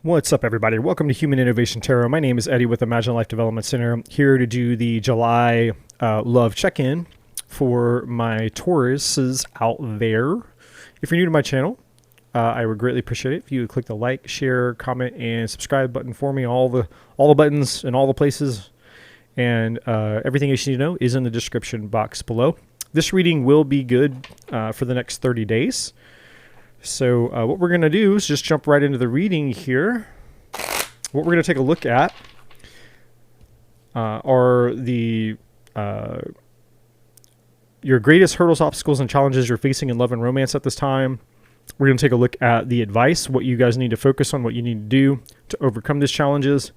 What's up, everybody? Welcome to Human Innovation Tarot. My name is Eddie with Imagine Life Development Center, here to do the July love check-in for my Tauruses out there. If you're new to my channel, I would greatly appreciate it if you would click the like, share, comment, and subscribe button for me. All the buttons and all the places, and everything you need to know is in the description box below. This reading will be good for the next 30 days. So what we're going to do is just jump right into the reading here. What we're going to take a look at are your greatest hurdles, obstacles, and challenges you're facing in love and romance at this time. We're going to take a look at the advice, what you guys need to focus on, what you need to do to overcome these challenges,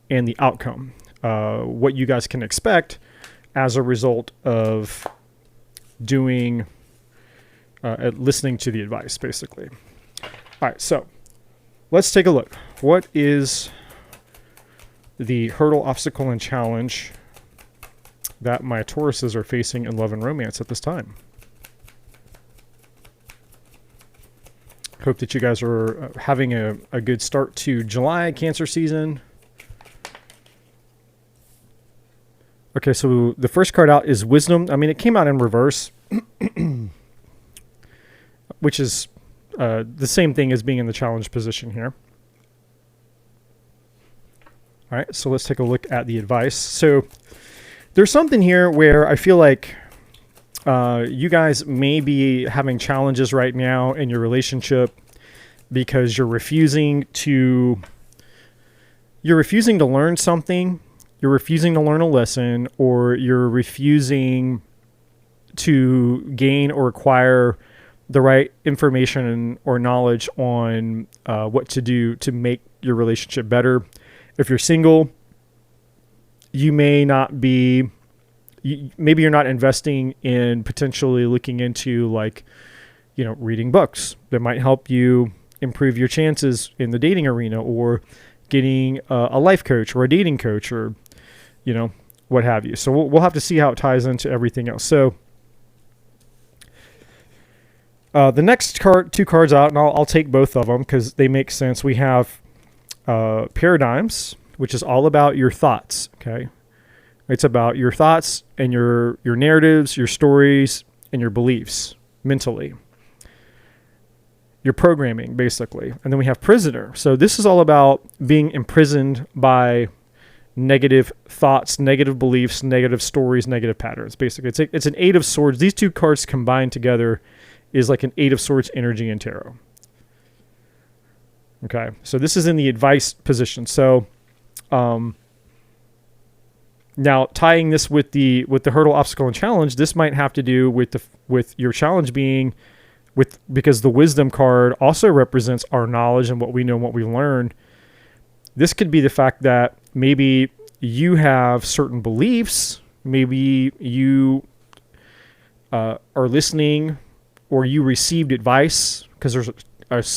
and the outcome, what you guys can expect as a result of doing listening to the advice, basically. All right, so let's take a look. What is the hurdle, obstacle, and challenge that my Tauruses are facing in love and romance at this time? Hope that you guys are having a good start to July, Cancer season. Okay, so the first card out is Wisdom. I mean, it came out in reverse. Which is the same thing as being in the challenge position here. All right, so let's take a look at the advice. So there's something here where I feel like you guys may be having challenges right now in your relationship because you're refusing to learn something, you're refusing to learn a lesson, or you're refusing to gain or acquire the right information or knowledge on what to do to make your relationship better. If you're single, you may not be, maybe you're not investing in potentially looking into, like, reading books that might help you improve your chances in the dating arena, or getting a life coach or a dating coach, or, what have you. So we'll have to see how it ties into everything else. So the next two cards out, and I'll take both of them because they make sense. We have Paradigms, which is all about your thoughts. Okay, it's about your thoughts and your narratives, your stories, and your beliefs mentally. Your programming, basically. And then we have Prisoner. So this is all about being imprisoned by negative thoughts, negative beliefs, negative stories, negative patterns. Basically, it's an Eight of Swords. These two cards combined together is like an Eight of Swords energy in tarot. Okay, so this is in the advice position. So now tying this with the hurdle, obstacle, and challenge, this might have to do with your challenge being because the Wisdom card also represents our knowledge and what we know and what we learn. This could be the fact that maybe you have certain beliefs, maybe you are listening, or you received advice, because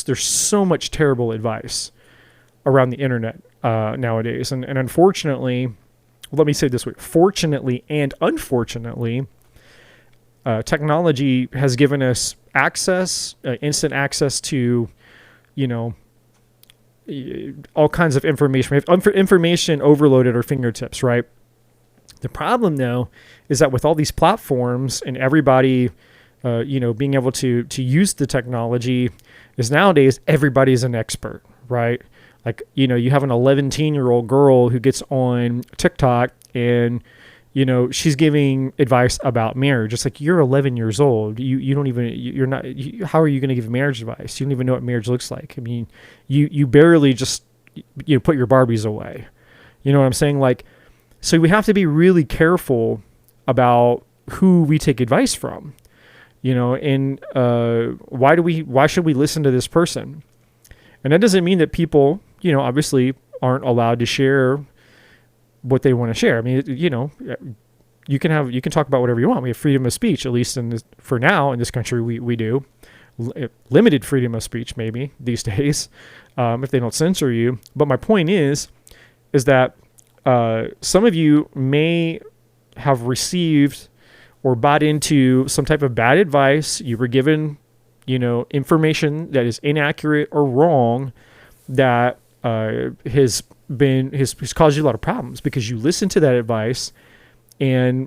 there's so much terrible advice around the internet nowadays. And unfortunately, let me say it this way, fortunately and unfortunately, technology has given us access, instant access to, all kinds of information. We have information overload at our fingertips, right? The problem, though, is that with all these platforms and everybody being able to use the technology, is nowadays everybody's an expert, right? Like, you have an 11-year-old girl who gets on TikTok and, she's giving advice about marriage. It's like, you're 11 years old. You're not, how are you going to give marriage advice? You don't even know what marriage looks like. I mean, you barely just, put your Barbies away. You know what I'm saying? Like, so we have to be really careful about who we take advice from. And why should we listen to this person? And that doesn't mean that people, obviously aren't allowed to share what they want to share. I mean, you can talk about whatever you want. We have freedom of speech, at least for now in this country, we do. Limited freedom of speech, maybe these days, if they don't censor you. But my point is that some of you may have received or bought into some type of bad advice. You were given, information that is inaccurate or wrong that has caused you a lot of problems because you listened to that advice and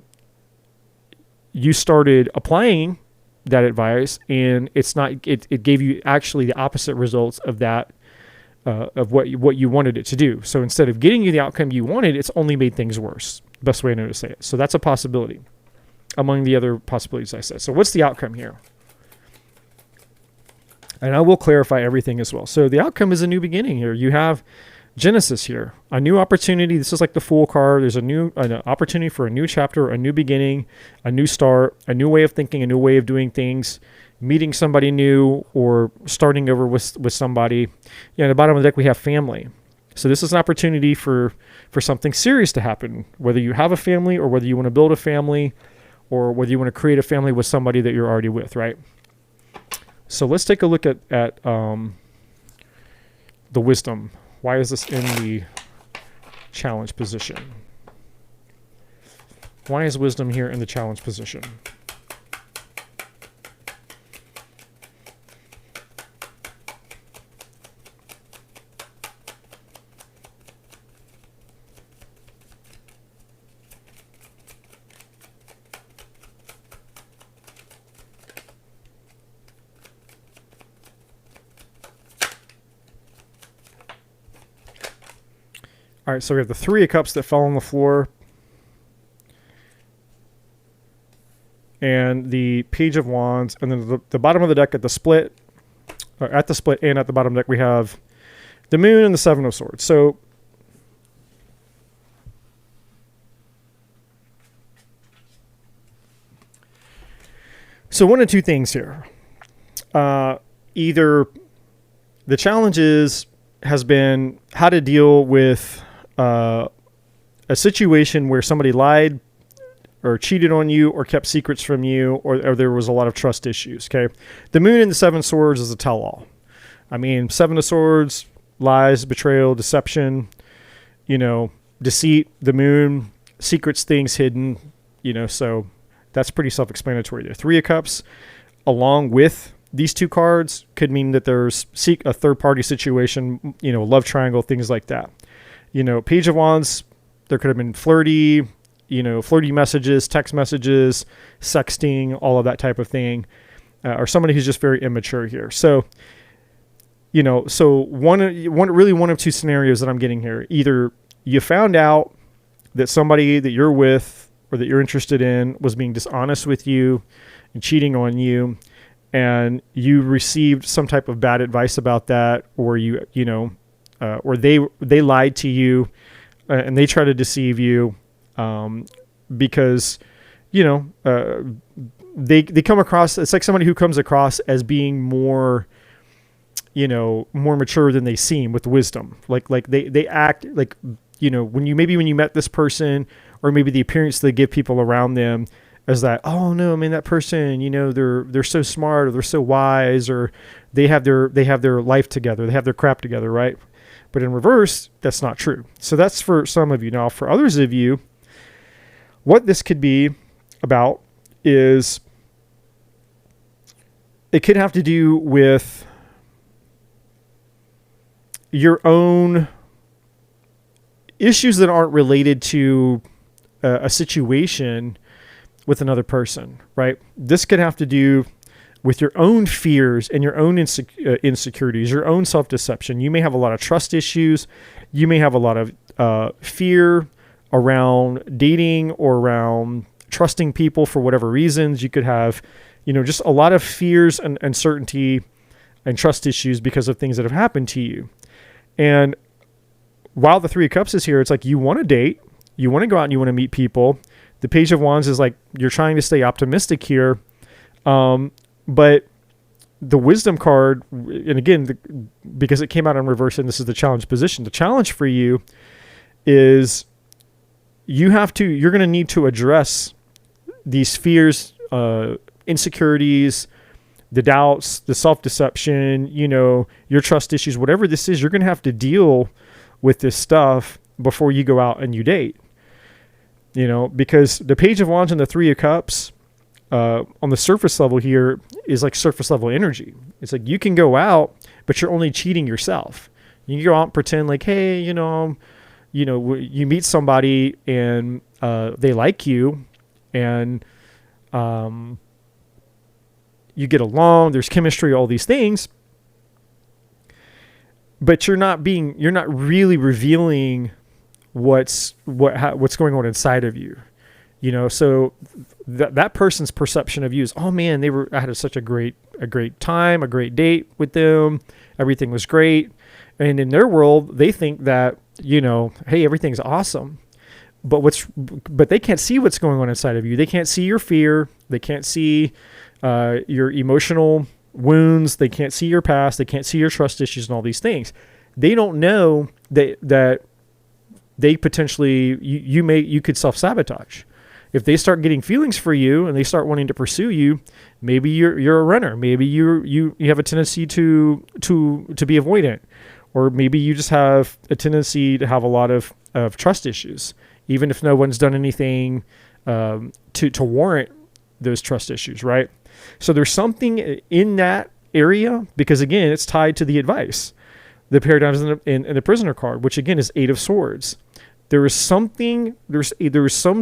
you started applying that advice, and it gave you actually the opposite results of that, of what you wanted it to do. So instead of getting you the outcome you wanted, it's only made things worse. Best way I know to say it. So that's a possibility among the other possibilities I said. So what's the outcome here? And I will clarify everything as well. So the outcome is a new beginning here. You have Genesis here, a new opportunity. This is like the Fool card. There's an opportunity for a new chapter, a new beginning, a new start, a new way of thinking, a new way of doing things, meeting somebody new, or starting over with somebody. At the bottom of the deck, we have family. So this is an opportunity for something serious to happen, whether you have a family or whether you want to build a family or whether you want to create a family with somebody that you're already with, right? So let's take a look at the wisdom. Why is this in the challenge position? Why is wisdom here in the challenge position? All right, so we have the Three of Cups that fell on the floor, and the Page of Wands, and then the bottom of the deck at the split and at the bottom deck we have the Moon and the Seven of Swords. So one of two things here. Either the challenge has been how to deal with a situation where somebody lied or cheated on you or kept secrets from you, or there was a lot of trust issues. Okay. The Moon and the Seven of Swords is a tell-all. I mean, Seven of Swords, lies, betrayal, deception, deceit. The Moon, secrets, things hidden, so that's pretty self-explanatory there. Three of Cups, along with these two cards, could mean that there's a third-party situation, love triangle, things like that. Page of Wands, there could have been flirty messages, text messages, sexting, all of that type of thing, or somebody who's just very immature here. So, one of two scenarios that I'm getting here. Either you found out that somebody that you're with or that you're interested in was being dishonest with you and cheating on you, and you received some type of bad advice about that, or or they lied to you and they try to deceive you because they come across, it's like somebody who comes across as being more mature than they seem with wisdom. Like they act like, when you met this person, or maybe the appearance they give people around them as that, oh no, I mean, that person, they're so smart, or they're so wise, or they have their life together, they have their crap together, right? But in reverse, that's not true. So that's for some of you. Now, for others of you, what this could be about is it could have to do with your own issues that aren't related to a situation with another person, right? This could have to do with your own fears and your own insecurities, your own self-deception. You may have a lot of trust issues. You may have a lot of fear around dating or around trusting people for whatever reasons. You could have, just a lot of fears and uncertainty and trust issues because of things that have happened to you. And while the Three of Cups is here, it's like you want to date, you want to go out and you want to meet people. The Page of Wands is like you're trying to stay optimistic here. But the Wisdom card, and again, because it came out in reverse and this is the challenge position, the challenge for you is you're going to need to address these fears, insecurities, the doubts, the self-deception, your trust issues, whatever this is, you're going to have to deal with this stuff before you go out and you date. Because the Page of Wands and the Three of Cups, on the surface level here is like surface level energy. It's like you can go out, but you're only cheating yourself. You go out and pretend like, hey, you meet somebody and they like you, and you get along, there's chemistry, all these things, but you're not really revealing what's going on inside of you. So that person's perception of you is, oh man, I had such a great time, a great date with them. Everything was great. And in their world, they think that, hey, everything's awesome. But they can't see what's going on inside of you. They can't see your fear. They can't see your emotional wounds. They can't see your past. They can't see your trust issues and all these things. They don't know that they potentially, you could self-sabotage. If they start getting feelings for you and they start wanting to pursue you, maybe you're a runner. Maybe you have a tendency to be avoidant, or maybe you just have a tendency to have a lot of trust issues, even if no one's done anything to warrant those trust issues, right? So there's something in that area, because again, it's tied to the advice, the paradigms in the prisoner card, which again is 8 of Swords. There is some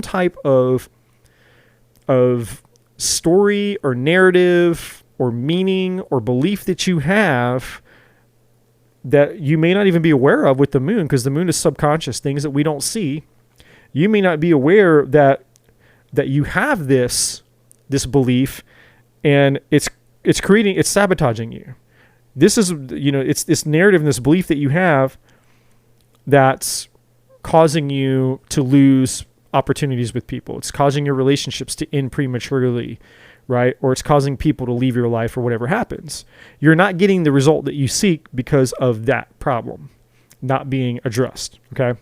type of story or narrative or meaning or belief that you have that you may not even be aware of with the moon, because the moon is subconscious, things that we don't see. You may not be aware that you have this belief, and it's sabotaging you. This is, it's this narrative and this belief that you have that's causing you to lose opportunities with people. It's causing your relationships to end prematurely, right? Or it's causing people to leave your life, or whatever happens. You're not getting the result that you seek because of that problem not being addressed, okay?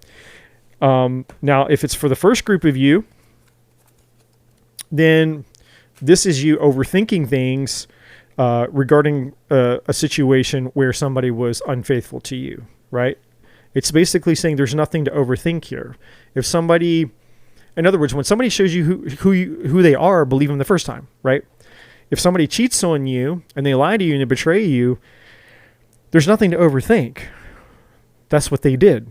Now, if it's for the first group of you, then this is you overthinking things regarding a situation where somebody was unfaithful to you, right? It's basically saying there's nothing to overthink here. If somebody, in other words, when somebody shows you who they are, believe them the first time, right? If somebody cheats on you and they lie to you and they betray you, there's nothing to overthink. That's what they did.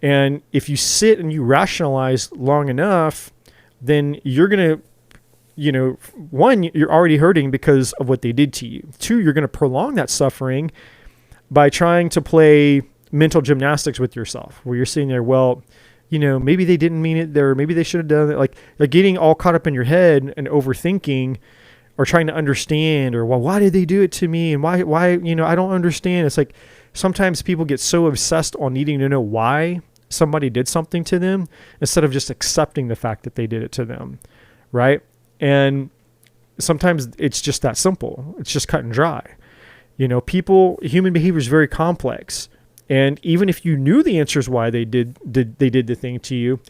And if you sit and you rationalize long enough, then you're going to, one, you're already hurting because of what they did to you. 2, you're going to prolong that suffering by trying to play mental gymnastics with yourself, where you're sitting there, well, maybe they didn't mean it there. Maybe they should have done it. Like getting all caught up in your head and overthinking, or trying to understand, or, well, why did they do it to me? And why, I don't understand. It's like sometimes people get so obsessed on needing to know why somebody did something to them, instead of just accepting the fact that they did it to them. Right. And sometimes it's just that simple. It's just cut and dry. Human behavior is very complex. And even if you knew the answers why they did the thing to you,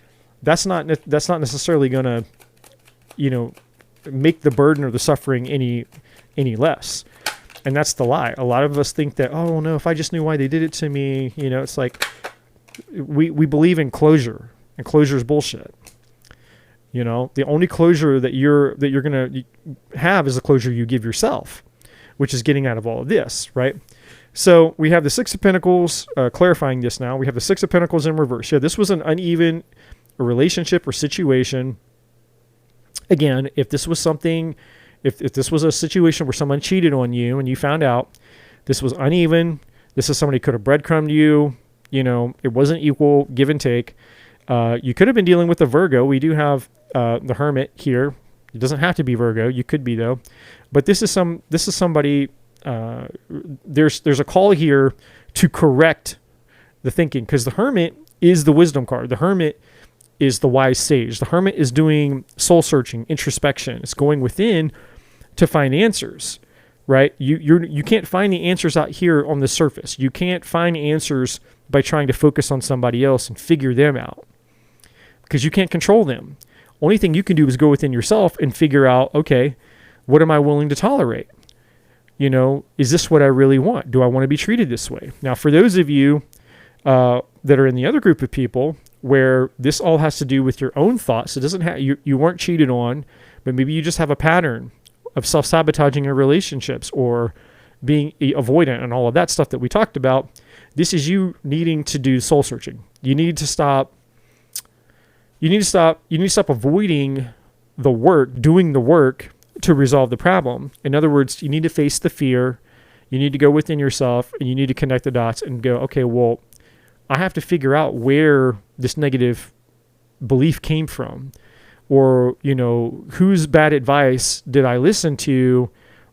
that's not necessarily going to, make the burden or the suffering any less. And that's the lie. A lot of us think that, oh no, if I just knew why they did it to me, it's like we believe in closure, and closure is bullshit. The only closure that you're going to have is the closure you give yourself, which is getting out of all of this, right? So we have the 6 of Pentacles, clarifying this now. We have the 6 of Pentacles in reverse. Yeah, this was an uneven relationship or situation. Again, if this was something, if this was a situation where someone cheated on you and you found out, this was uneven, this is somebody could have breadcrumbed you, it wasn't equal give and take. You could have been dealing with a Virgo. We do have the Hermit here. It doesn't have to be Virgo. You could be, though. But this is somebody... there's a call here to correct the thinking, because the Hermit is the wisdom card. The Hermit is the wise sage. The Hermit is doing soul searching, introspection. It's going within to find answers, right? You can't find the answers out here on the surface. You can't find answers by trying to focus on somebody else and figure them out, because you can't control them. Only thing you can do is go within yourself and figure out, okay, what am I willing to tolerate? Is this what I really want? Do I want to be treated this way? Now, for those of you that are in the other group of people where this all has to do with your own thoughts, it doesn't have, you weren't cheated on, but maybe you just have a pattern of self-sabotaging your relationships, or, being avoidant and all of that stuff that we talked about. This is you needing to do soul searching. You need to stop avoiding the work, doing the work to resolve the problem. In other words, you need to face the fear. You need to go within yourself and you need to connect the dots and go, okay, well, I have to figure out where this negative belief came from, or, whose bad advice did I listen to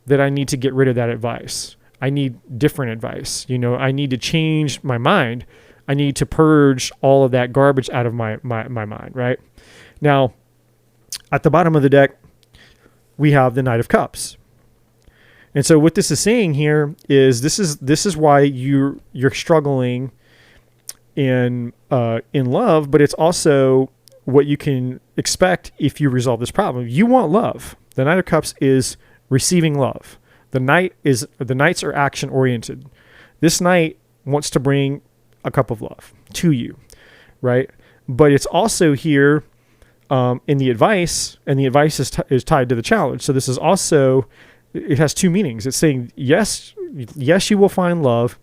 that I need to get rid of that advice. I need different advice. I need to change my mind. I need to purge all of that garbage out of my mind, right? Now, at the bottom of the deck, we have the Knight of Cups. And so what this is saying here is this is why you're struggling in love, but it's also what you can expect if you resolve this problem. You want love. The Knight of Cups is receiving love. The Knights are action oriented. This Knight wants to bring a cup of love to you, right? But it's also here in the advice, and the advice is tied to the challenge. So this is also, it has two meanings. It's saying, yes, you will find love.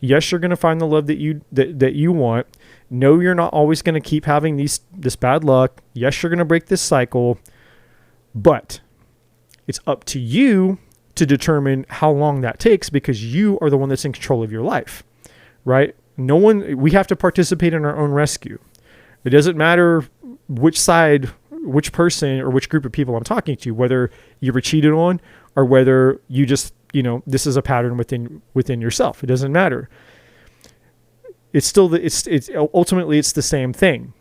Yes, you're going to find the love that you want. No, you're not always going to keep having this bad luck. Yes, you're going to break this cycle, but it's up to you to determine how long that takes, because you are the one that's in control of your life, right? We have to participate in our own rescue. It doesn't matter which side, which person, or which group of people I'm talking to, whether you were cheated on or whether you just, this is a pattern within yourself. It doesn't matter. It's still ultimately it's the same thing.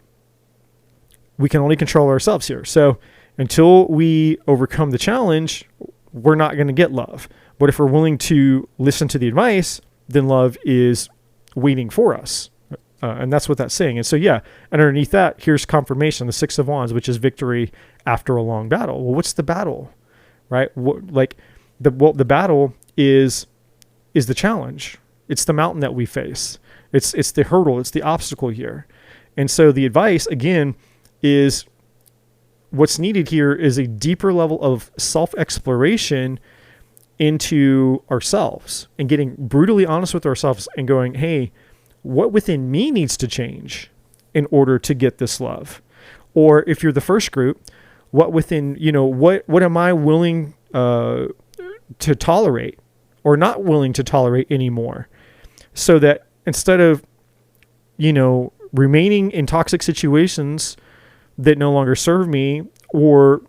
We can only control ourselves here. So until we overcome the challenge, we're not going to get love. But if we're willing to listen to the advice, then love is waiting for us. And that's what that's saying. And so, and underneath that, here's confirmation, the Six of Wands, which is victory after a long battle. Well, what's the battle, right? The battle is the challenge. It's the mountain that we face. It's the hurdle. It's the obstacle here. And so the advice, again, is what's needed here is a deeper level of self-exploration into ourselves and getting brutally honest with ourselves and going, hey, what within me needs to change in order to get this love? Or if you're the first group, what within, what am I willing to tolerate or not willing to tolerate anymore? So that instead of, remaining in toxic situations that no longer serve me, or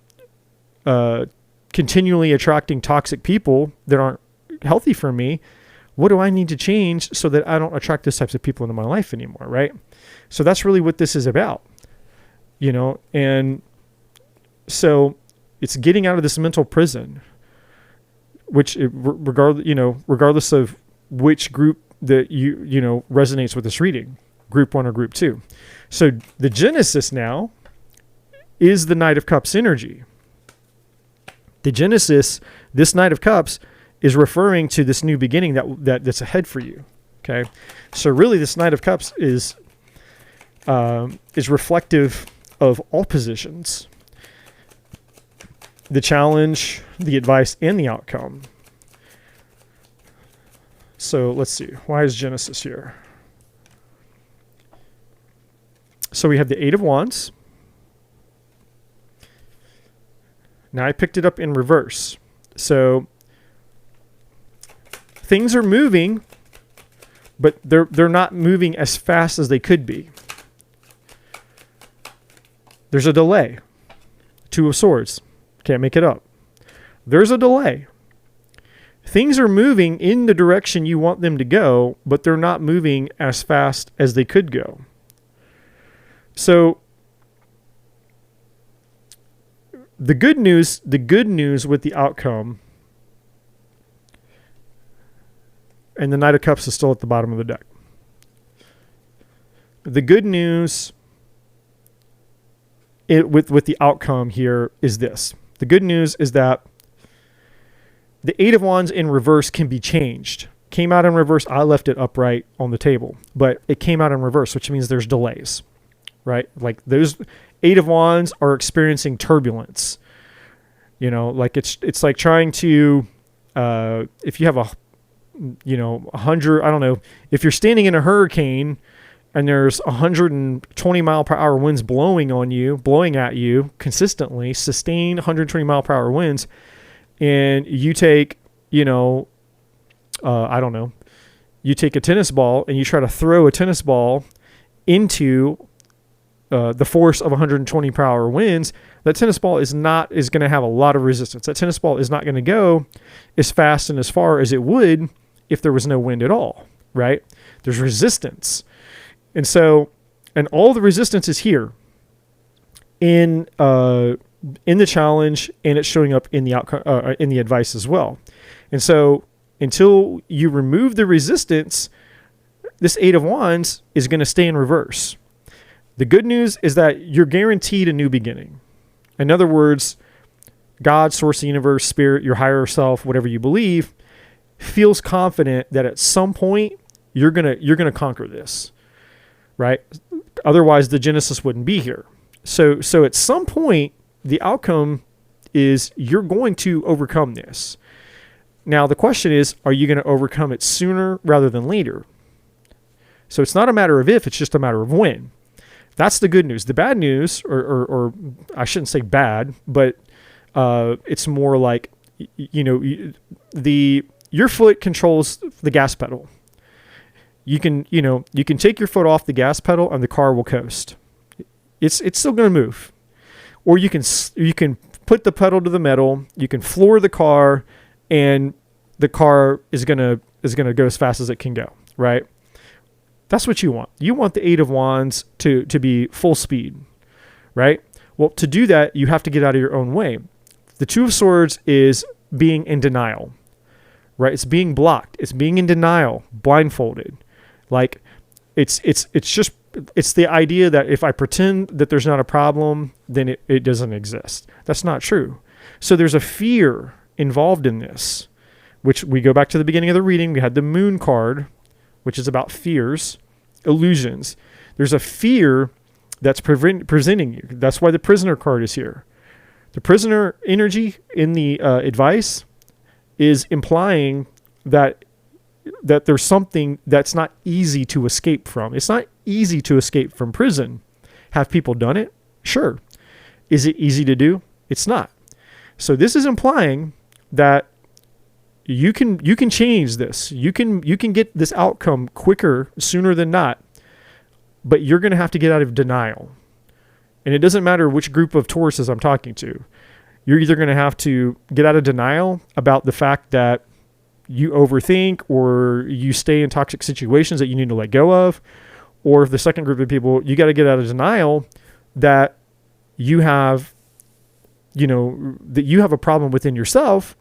continually attracting toxic people that aren't healthy for me, what do I need to change so that I don't attract those types of people into my life anymore, right? So that's really what this is about, and so it's getting out of this mental prison, which regardless of which group that you resonates with this reading, group 1 or group 2. So the Genesis now is the Knight of Cups energy. The Genesis, this Knight of Cups, is referring to this new beginning that's ahead for you. Okay, so really, this Knight of Cups is reflective of all positions: the challenge, the advice, and the outcome. So let's see. Why is Genesis here? So we have the Eight of Wands. Now I picked it up in reverse. So things are moving, but they're not moving as fast as they could be. There's a delay. Two of Swords. Can't make it up. There's a delay. Things are moving in the direction you want them to go, but they're not moving as fast as they could go. So the good news with the outcome, and the Knight of Cups is still at the bottom of the deck. The good news with the outcome here is this. The good news is that the Eight of Wands in reverse can be changed. Came out in reverse. I left it upright on the table, but it came out in reverse, which means there's delays, right? Like those Eight of Wands are experiencing turbulence. Like it's like trying to, if you have 100, I don't know, if you're standing in a hurricane and there's 120 mile per hour winds blowing at you consistently, sustained 120 mile per hour winds, and you take, I don't know, you take a tennis ball and you try to throw a tennis ball into the force of 120 per hour winds, that tennis ball is going to have a lot of resistance. That tennis ball is not going to go as fast and as far as it would if there was no wind at all, right? There's resistance. And so, and all the resistance is here in the challenge, and it's showing up in the outcome, in the advice as well. And so until you remove the resistance, this Eight of Wands is going to stay in reverse. The good news is that you're guaranteed a new beginning. In other words, God, source, the universe, spirit, your higher self, whatever you believe, feels confident that at some point you're gonna conquer this, right? Otherwise, the Genesis wouldn't be here. So at some point, the outcome is you're going to overcome this. Now, the question is, are you going to overcome it sooner rather than later? So it's not a matter of if, it's just a matter of when. That's the good news. The bad news, or I shouldn't say bad, but it's more like, your foot controls the gas pedal. You can take your foot off the gas pedal and the car will coast. It's still going to move. Or you can put the pedal to the metal, you can floor the car, and the car is going to go as fast as it can go, right? That's what you want. You want the Eight of Wands to be full speed, right? Well, to do that, you have to get out of your own way. The Two of Swords is being in denial, right? It's being blocked. It's being in denial, blindfolded. Like it's the idea that if I pretend that there's not a problem, then it doesn't exist. That's not true. So there's a fear involved in this, which we go back to the beginning of the reading. We had the Moon card, which is about fears, illusions. There's a fear that's presenting you. That's why the Prisoner card is here. The Prisoner energy in the advice is implying that there's something that's not easy to escape from. It's not easy to escape from prison. Have people done it? Sure. Is it easy to do? It's not. So this is implying that you can change this. You can get this outcome quicker, sooner than not. But you're going to have to get out of denial. And it doesn't matter which group of Tauruses I'm talking to. You're either going to have to get out of denial about the fact that you overthink or you stay in toxic situations that you need to let go of. Or if the second group of people, you got to get out of denial that you have, that you have a problem within yourself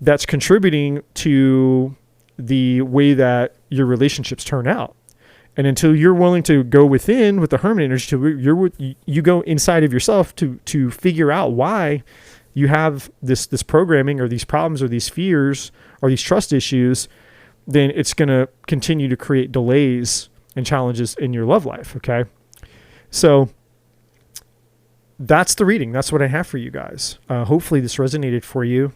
that's contributing to the way that your relationships turn out. And until you're willing to go within with the Hermit energy, you go inside of yourself to figure out why you have this programming or these problems or these fears or these trust issues, then it's going to continue to create delays and challenges in your love life. Okay. So that's the reading. That's what I have for you guys. Hopefully this resonated for you.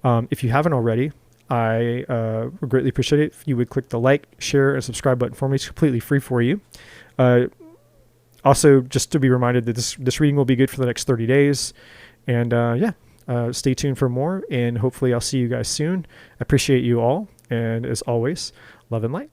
If you haven't already, I would greatly appreciate it if you would click the like, share, and subscribe button for me. It's completely free for you. Also, just to be reminded that this reading will be good for the next 30 days. And stay tuned for more, and hopefully I'll see you guys soon. I appreciate you all. And as always, love and light.